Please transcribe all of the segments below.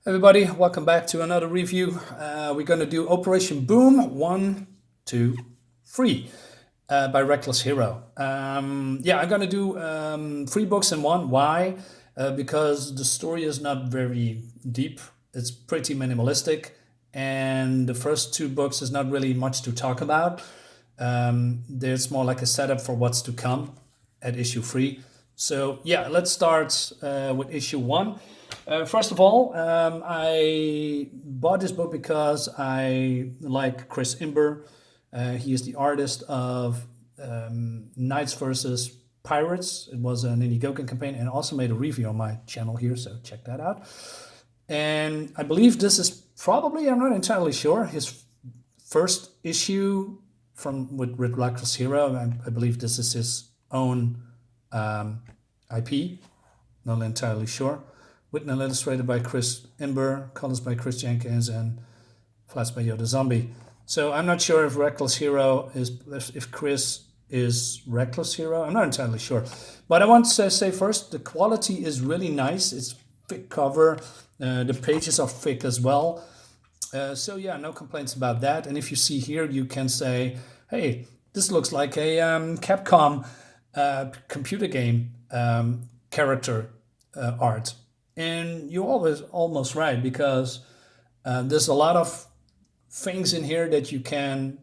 Everybody, welcome back to another review. We're going to do Operation Boom 1, 2, 3 by Reckless Hero. Yeah, I'm going to do three books in one. Why? Because the story is not very deep, it's pretty minimalistic, and the first two books is not really much to talk about. There's more like a setup for what's to come at issue 3. So, yeah, let's start with issue 1. First of all, I bought this book because I like Chris Imber. He is the artist of Knights versus Pirates. It was an Indiegogo campaign, and also made a review on my channel here, so check that out. And I believe this is probably, I'm not entirely sure, his first issue with Reckless Hero. I believe this is his own IP. Not entirely sure. Written and illustrated by Chris Imber, colors by Chris Jenkins, and flats by Yoda Zombie. So I'm not sure if Reckless Hero is, if Chris is Reckless Hero. I'm not entirely sure. But I want to say first, the quality is really nice. It's thick cover. The pages are thick as well. So yeah, no complaints about that. And if you see here, you can say, hey, this looks like a Capcom computer game character art. And you're always almost right, because there's a lot of things in here that you can,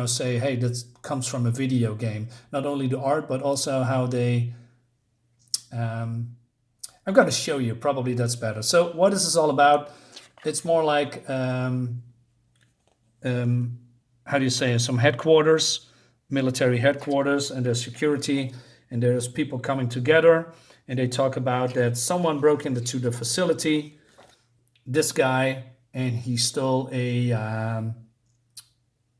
say, hey, that comes from a video game. Not only the art, but also how they... I'm going to show you. Probably that's better. So what is this all about? It's more like, how do you say, some headquarters, military headquarters, and there's security, and there's people coming together. And they talk about that someone broke into the facility, this guy, and he stole a,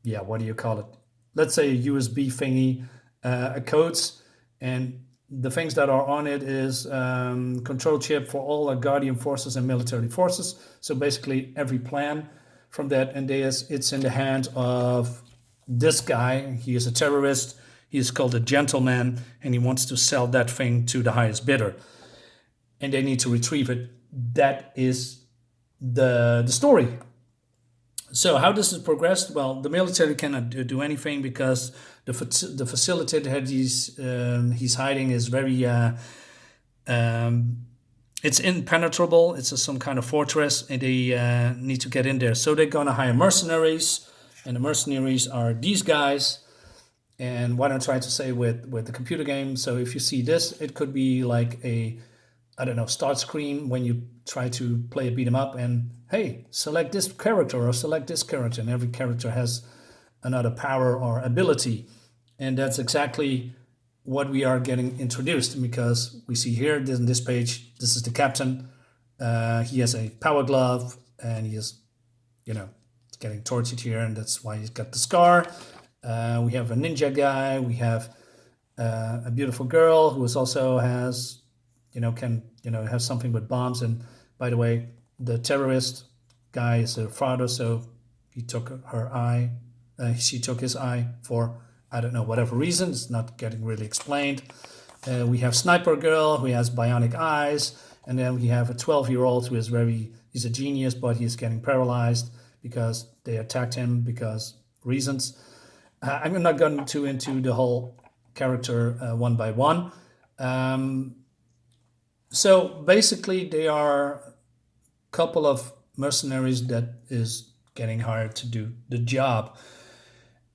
what do you call it? Let's say a USB thingy, a codes, and the things that are on it is control chip for all Guardian forces and military forces. So basically every plan from that, and it's in the hand of this guy. He is a terrorist. He is called a gentleman, and he wants to sell that thing to the highest bidder. And they need to retrieve it. That is the story. So how does it progress? Well, the military cannot do anything because the facility that he's hiding is very... it's impenetrable. It's some kind of fortress, and they need to get in there. So they're going to hire mercenaries, and the mercenaries are these guys. And what I'm trying to say with the computer game, so if you see this, it could be like a, I don't know, start screen when you try to play a beat 'em up, and hey, select this character or select this character, and every character has another power or ability. And that's exactly what we are getting introduced, because we see here in this page, this is the captain. He has a power glove, and he is, getting tortured here, and that's why he's got the scar. We have a ninja guy. We have a beautiful girl who also has, can have something with bombs. And by the way, the terrorist guy is her father, so he took her eye. She took his eye for, I don't know, whatever reason. It's not getting really explained. We have Sniper Girl who has bionic eyes, and then we have a 12-year-old who is he's a genius, but he's getting paralyzed because they attacked him because reasons. I'm not going to into the whole character one by one. So basically, they are a couple of mercenaries that is getting hired to do the job.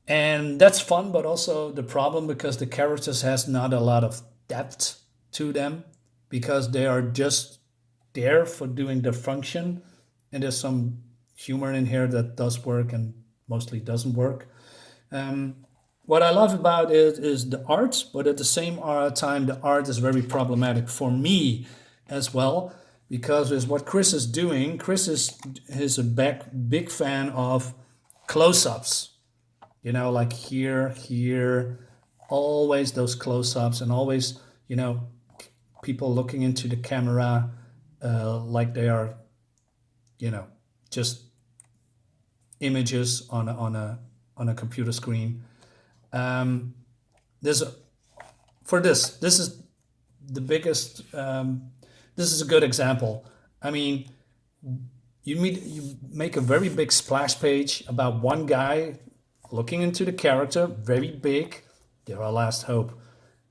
And that's fun, but also the problem, because the characters has not a lot of depth to them, because they are just there for doing their function. And there's some humor in here that does work and mostly doesn't work. What I love about it is the art, but at the same time, the art is very problematic for me as well, because with what Chris is doing, Chris is a big fan of close-ups. Like here, always those close-ups, and always, people looking into the camera like they are, just images on a computer screen. This is the biggest. This is a good example. I mean, you make a very big splash page about one guy looking into the character, very big. They're our last hope.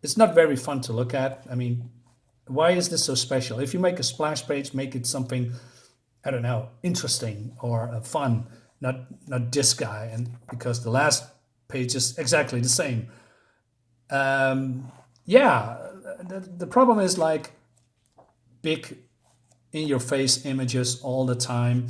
It's not very fun to look at. I mean, why is this so special? If you make a splash page, make it something, I don't know, interesting or fun, not this guy. And because the last page is exactly the same. Yeah, the problem is like big in your face images all the time.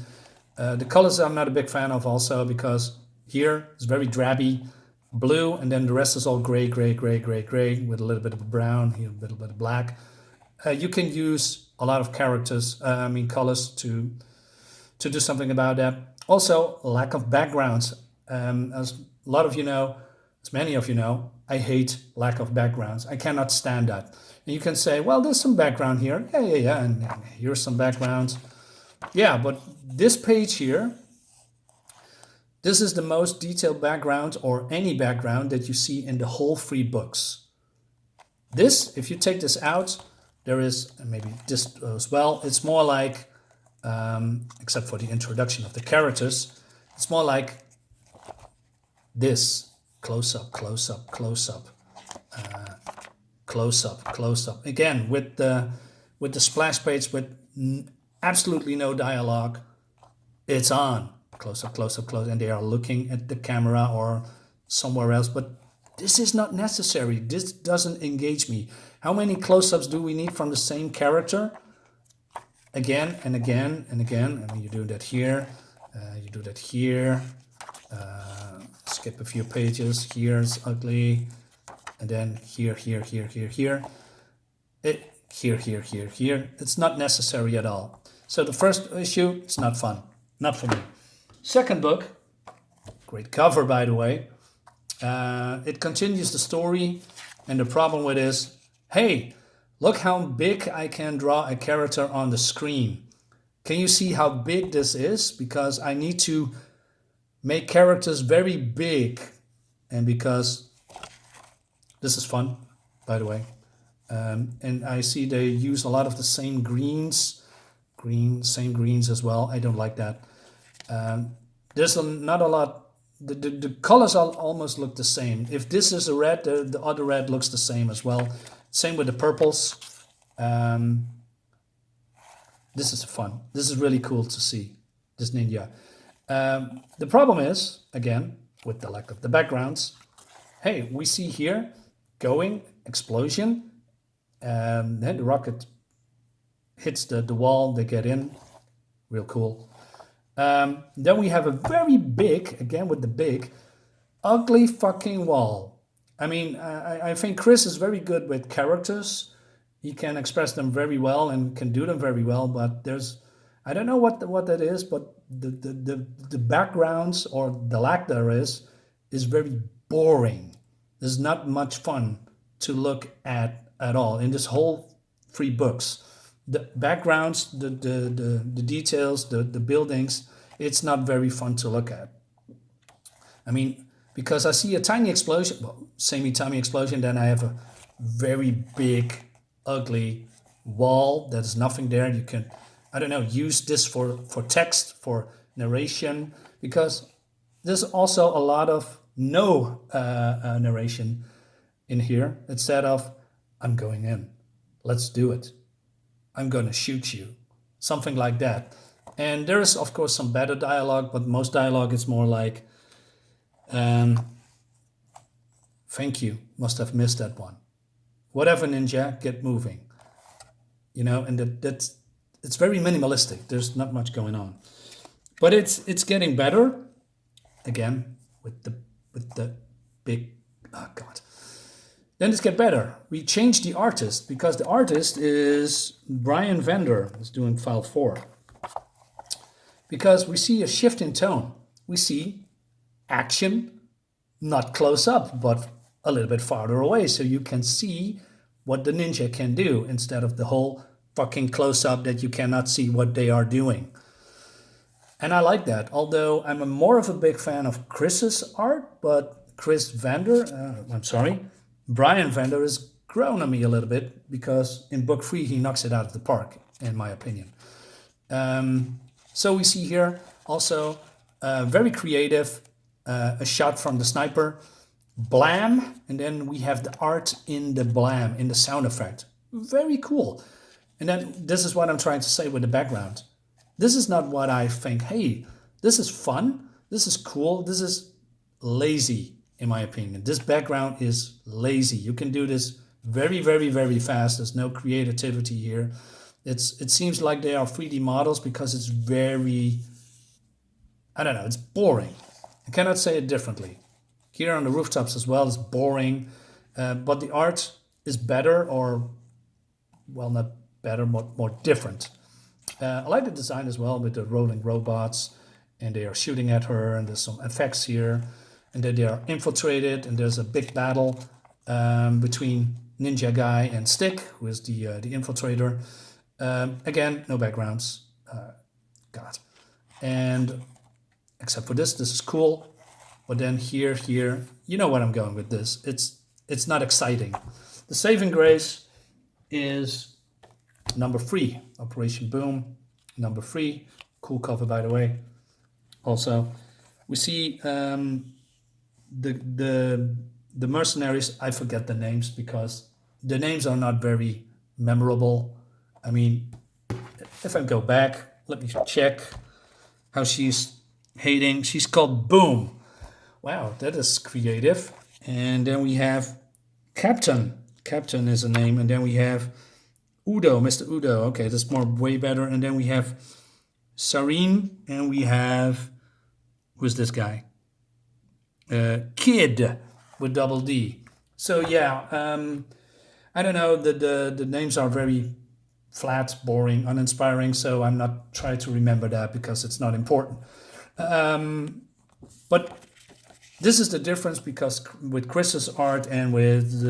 The colors I'm not a big fan of also, because here it's very drabby blue, and then the rest is all gray, gray, gray, gray, gray, with a little bit of brown, here a little bit of black. You can use a lot of characters, colors to do something about that. Also, lack of backgrounds. As a lot of you know, as many of you know, I hate lack of backgrounds. I cannot stand that. And you can say, well, there's some background here. Yeah, and here's some backgrounds. Yeah, but this page here, this is the most detailed background or any background that you see in the whole 3 books. This, if you take this out, there is, and maybe this as well, it's more like, except for the introduction of the characters, it's more like this. Close up, close up, close up, close up, close up. Again, with the splash page with absolutely no dialogue, it's on. Close up, close up, close, and they are looking at the camera or somewhere else. But this is not necessary. This doesn't engage me. How many close-ups do we need from the same character? Again and again and again. I mean, you do that here, you do that here. Skip a few pages. Here's ugly, and then here, here, here, here, here. Here, here, here, here. It's not necessary at all. So the first issue, it's not fun, not for me. Second book, great cover by the way. It continues the story, and the problem with it is, hey, look how big I can draw a character on the screen. Can you see how big this is? Because I need to make characters very big, and because this is fun, by the way. And I see they use a lot of the same greens, same greens as well. I don't like that. There's not a lot. The colors almost look the same. If this is a red, the other red looks the same as well. Same with the purples. This is fun. This is really cool to see, this ninja. The problem is, again, with the lack of the backgrounds, hey, we see here, going, explosion, then the rocket hits the wall, they get in, real cool. Then we have a very big, again with the big, ugly fucking wall. I mean, I think Chris is very good with characters. He can express them very well and can do them very well, but there's, I don't know what that is, but the backgrounds or the lack there is very boring. There's not much fun to look at all in this whole 3 books. The backgrounds, the details, the buildings, it's not very fun to look at. I mean, because I see a tiny explosion, well, semi-tiny explosion, then I have a very big, ugly wall. There's nothing there. You can, I don't know, use this for text, for narration, because there's also a lot of no narration in here. Instead of, I'm going in, let's do it. I'm going to shoot you. Something like that. And there is, of course, some better dialogue, but most dialogue is more like, thank you, must have missed that one. Whatever, ninja, get moving. You know, and that's it's very minimalistic. There's not much going on. But it's getting better. Again, with the big, oh God. Then it's get better. We changed the artist because the artist is Brian Vender, who's doing file 4. Because we see a shift in tone. We see action, not close up, but a little bit farther away, so you can see what the ninja can do instead of the whole fucking close up that you cannot see what they are doing. And I like that, although I'm more of a big fan of Chris's art, but Brian Vender has grown on me a little bit because in book 3 he knocks it out of the park, in my opinion. So we see here also very creative, a shot from the sniper, blam, and then we have the art in the blam, in the sound effect. Very cool. And then this is what I'm trying to say with the background. This is not what I think, hey, this is fun, this is cool, this is lazy, in my opinion. This background is lazy. You can do this very, very, very fast. There's no creativity here. It seems like they are 3D models because it's very, I don't know, it's boring. I cannot say it differently. Here on the rooftops as well, it's boring, but the art is better, or, well, not better, but more different. I like the design as well with the rolling robots, and they are shooting at her, and there's some effects here, and then they are infiltrated, and there's a big battle between Ninja Guy and Stick, who is the infiltrator. Again, no backgrounds. God. And except for this is cool. But then here, you know what I'm going with this. It's not exciting. The saving grace is number 3, Operation Boom, number 3. Cool cover, by the way. Also, we see the mercenaries. I forget the names because the names are not very memorable. I mean, if I go back, let me check how she's hating. She's called Boom. Wow, that is creative. And then we have Captain. Captain is a name. And then we have Udo, Mr. Udo. Okay, that's way better. And then we have Sareen. And we have, who's this guy? Kid with double D. So yeah, I don't know. The names are very flat, boring, uninspiring. So I'm not trying to remember that because it's not important. But this is the difference, because with Chris's art and with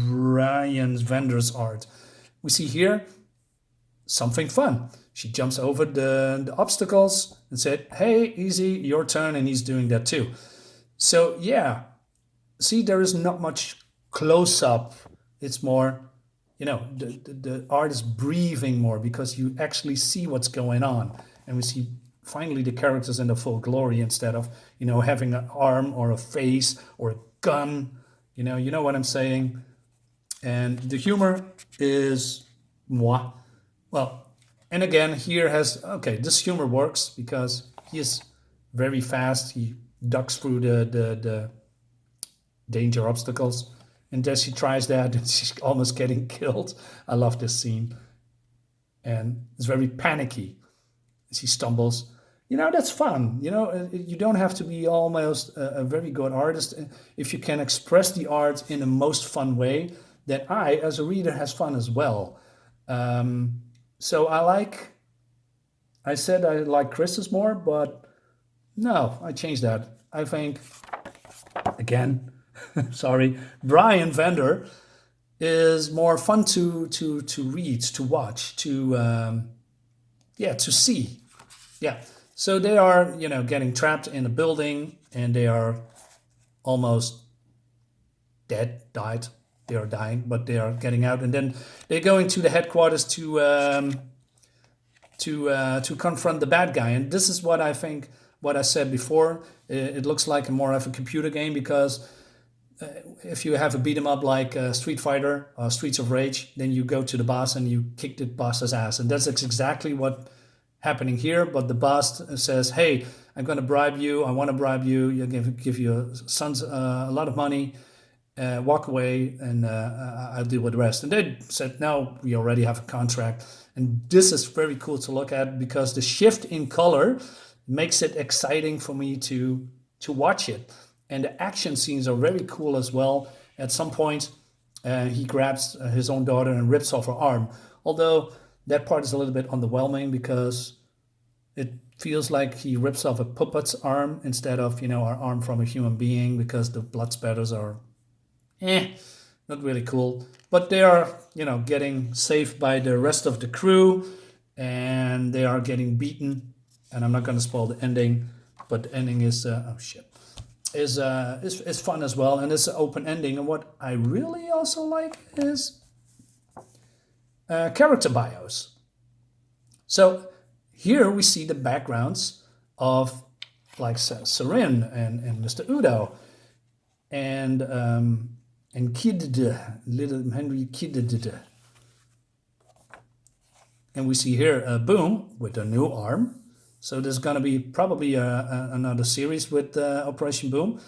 Brian's vendor's art, we see here something fun. She jumps over the obstacles and said, hey, easy, your turn, and he's doing that too. So yeah, see, there is not much close-up. It's more, you know, the art is breathing more because you actually see what's going on. And we see finally the characters in the full glory instead of, you know, having an arm or a face or a gun. You know what I'm saying? And the humor is moi. Well, and again, here this humor works because he is very fast. He ducks through the danger obstacles. And then she tries that and she's almost getting killed. I love this scene. And it's very panicky. She stumbles. You know, that's fun. You know, you don't have to be almost a very good artist. If you can express the art in the most fun way, then I, as a reader, has fun as well. So I said I like Chris's more, but no, I changed that. I think, again, sorry, Brian Vendor is more fun to read, to watch, to see. Yeah. So they are, you know, getting trapped in a building, and they are almost died. They are dying, but they are getting out, and then they're going to the headquarters to confront the bad guy. And this is what I think, what I said before. It looks like more of a computer game, because if you have a beat 'em up like Street Fighter or Streets of Rage, then you go to the boss and you kick the boss's ass, and that's exactly what happening here. But the boss says, hey, I'm going to bribe you. I want to bribe you. You'll give your sons a lot of money. Walk away, and I'll deal with the rest. And they said, no, we already have a contract. And this is very cool to look at, because the shift in color makes it exciting for me to watch it. And the action scenes are very cool as well. At some point, he grabs his own daughter and rips off her arm. Although that part is a little bit underwhelming, because it feels like he rips off a puppet's arm instead of, you know, our arm from a human being, because the blood spatters are not really cool. But they are, you know, getting saved by the rest of the crew, and they are getting beaten. And I'm not going to spoil the ending, but the ending is is fun as well, and it's an open ending. And what I really also like is character bios. So here we see the backgrounds of like Sarin and Mr. Udo and Kid, little Henry Kid. And we see here Boom with a new arm. So there's going to be probably another series with Operation Boom.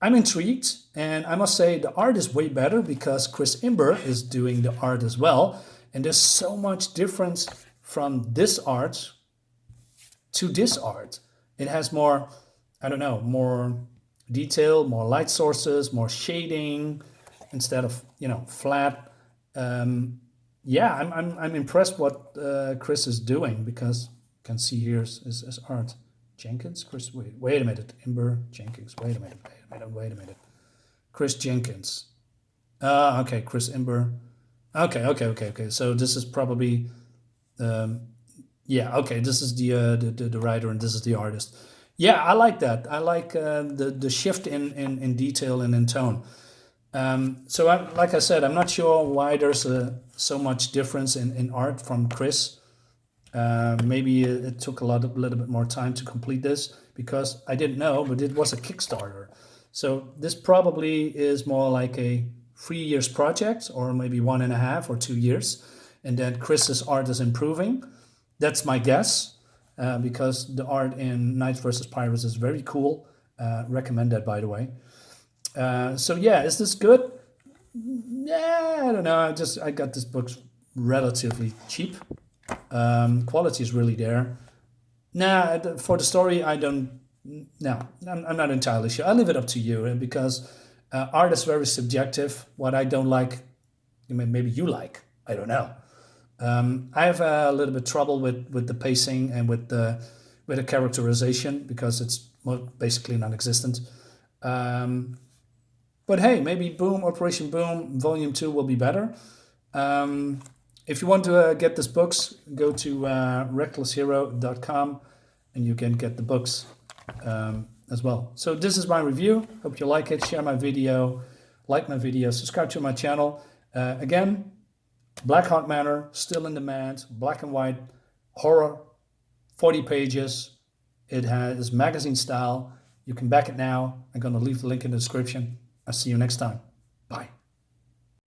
I'm intrigued, and I must say the art is way better because Chris Imber is doing the art as well. And there's so much difference from this art to this art. It has more, I don't know, more detail, more light sources, more shading instead of, flat. Yeah, I'm impressed what Chris is doing because you can see here his art. Jenkins, Chris, wait a minute, Imber, Jenkins, wait a minute. Chris Jenkins. Okay, Chris Imber. Okay. So this is probably, this is the writer and this is the artist. Yeah, I like that. I like the shift in detail and in tone. So like I said, I'm not sure why there's so much difference in art from Chris. Maybe it took a little bit more time to complete this because I didn't know, but it was a Kickstarter. So this probably is more like a 3 years project or maybe 1.5 or 2 years. And then Chris's art is improving. That's my guess because the art in Knights vs. Pirates is very cool. Recommend that, by the way. So yeah, is this good? Yeah, I don't know. I got this book relatively cheap. Quality is really there. Nah, for the story, I'm not entirely sure. I leave it up to you because art is very subjective. What I don't like, maybe you like. I don't know. I have a little bit trouble with the pacing and with the characterization because it's basically non-existent. But hey, maybe Boom, Operation Boom, Volume 2 will be better. If you want to get these books, go to recklesshero.com and you can get the books as well. So this is my review. Hope you like it. Share my video, like my video, subscribe to my channel. Again, BLACKHART Manor, still in demand, black and white, horror, 40 pages. It has magazine style. You can back it now. I'm going to leave the link in the description. I'll see you next time. Bye.